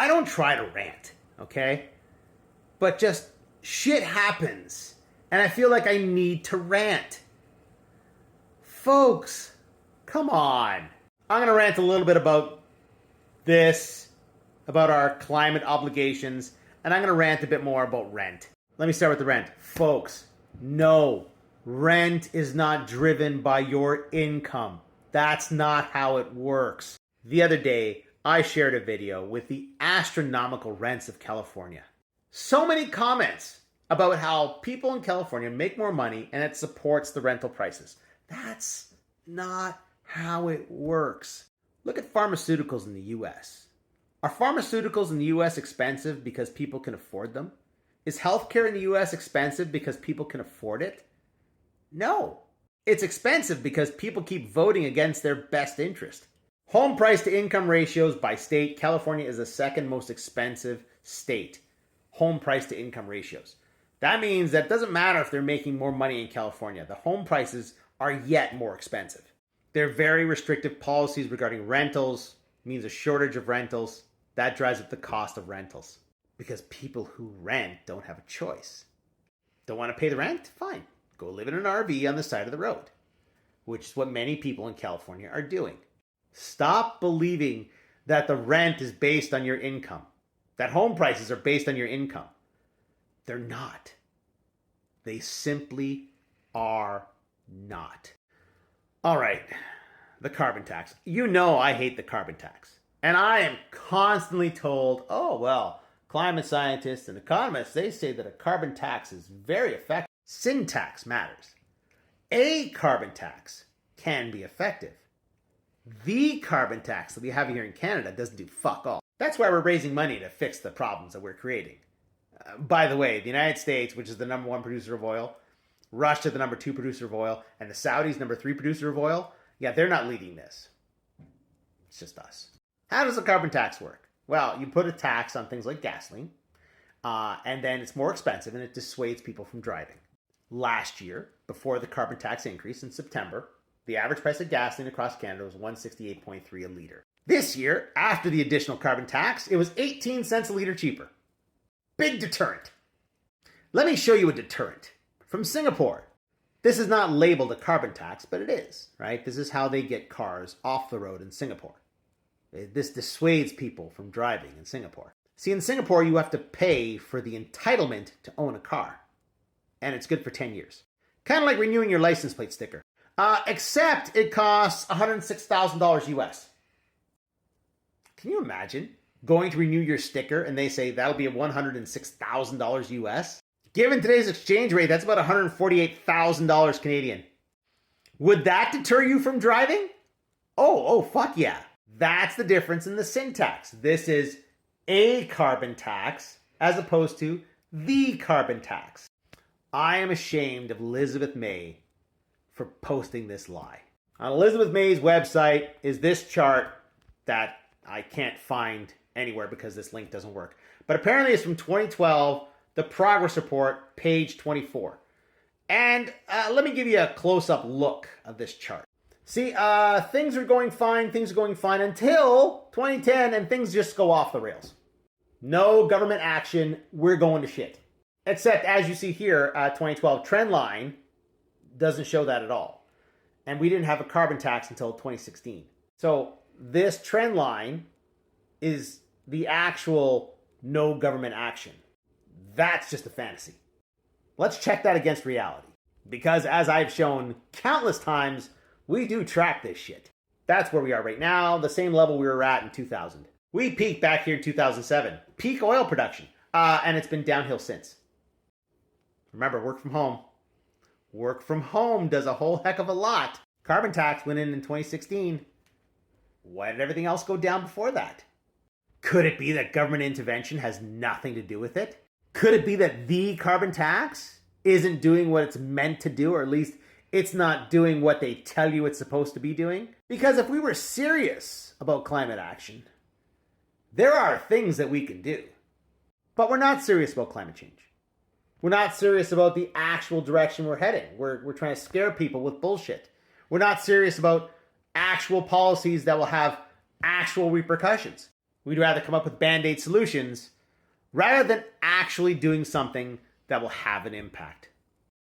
I don't try to rant, okay? But just shit happens, and I feel like I need to rant. Folks, come on. I'm going to rant a little bit about this, about our climate obligations, and I'm going to rant a bit more about rent. Let me start with the rent. Folks, no, rent is not driven by your income. That's not how it works. The other day, I shared a video with the astronomical rents of California. So many comments about how people in California make more money and it supports the rental prices. That's not how it works. Look at pharmaceuticals in the US. Are pharmaceuticals in the US expensive because people can afford them? Is healthcare in the US expensive because people can afford it? No. It's expensive because people keep voting against their best interest. Home price to income ratios by state, California is the second most expensive state. Home price to income ratios. That means that it doesn't matter if they're making more money in California. The home prices are yet more expensive. There are very restrictive policies regarding rentals, means a shortage of rentals. That drives up the cost of rentals because people who rent don't have a choice. Don't want to pay the rent? Fine. Go live in an RV on the side of the road, which is what many people in California are doing. Stop believing that the rent is based on your income, that home prices are based on your income. They're not. They simply are not. All right, the carbon tax. You know I hate the carbon tax. And I am constantly told, oh, well, climate scientists and economists, they say that a carbon tax is very effective. Syntax matters. A carbon tax can be effective. The carbon tax that we have here in Canada doesn't do fuck all. That's why we're raising money to fix the problems that we're creating. By the way, the United States, which is the number one producer of oil, Russia, the number two producer of oil, and the Saudis, number three producer of oil, yeah, they're not leading this. It's just us. How does a carbon tax work? Well, you put a tax on things like gasoline, and then it's more expensive and it dissuades people from driving. Last year, before the carbon tax increase in September, the average price of gasoline across Canada was $168.3 a liter. This year, after the additional carbon tax, it was 18 cents a liter cheaper. Big deterrent. Let me show you a deterrent from Singapore. This is not labeled a carbon tax, but it is, right? This is how they get cars off the road in Singapore. This dissuades people from driving in Singapore. See, in Singapore, you have to pay for the entitlement to own a car. And it's good for 10 years. Kind of like renewing your license plate sticker. Except it costs $106,000 US. Can you imagine going to renew your sticker and they say that'll be $106,000 US? Given today's exchange rate, that's about $148,000 Canadian. Would that deter you from driving? Oh, fuck yeah. That's the difference in the syntax. This is a carbon tax as opposed to the carbon tax. I am ashamed of Elizabeth May for posting this lie. On Elizabeth May's website is this chart that I can't find anywhere because this link doesn't work. But apparently it's from 2012, the progress report, page 24. And let me give you a close-up look of this chart. See, things are going fine until 2010, and things just go off the rails. No government action, we're going to shit. Except, as you see here, 2012 trend line doesn't show that at all. And we didn't have a carbon tax until 2016. So this trend line is the actual no government action. That's just a fantasy. Let's check that against reality. Because as I've shown countless times, we do track this shit. That's where we are right now, the same level we were at in 2000. We peaked back here in 2007. Peak oil production. And it's been downhill since. Remember, work from home. Work from home does a whole heck of a lot. Carbon tax went in 2016. Why did everything else go down before that? Could it be that government intervention has nothing to do with it? Could it be that the carbon tax isn't doing what it's meant to do, or at least it's not doing what they tell you it's supposed to be doing? Because if we were serious about climate action, there are things that we can do. But we're not serious about climate change. We're not serious about the actual direction we're heading. We're trying to scare people with bullshit. We're not serious about actual policies that will have actual repercussions. We'd rather come up with band-aid solutions rather than actually doing something that will have an impact.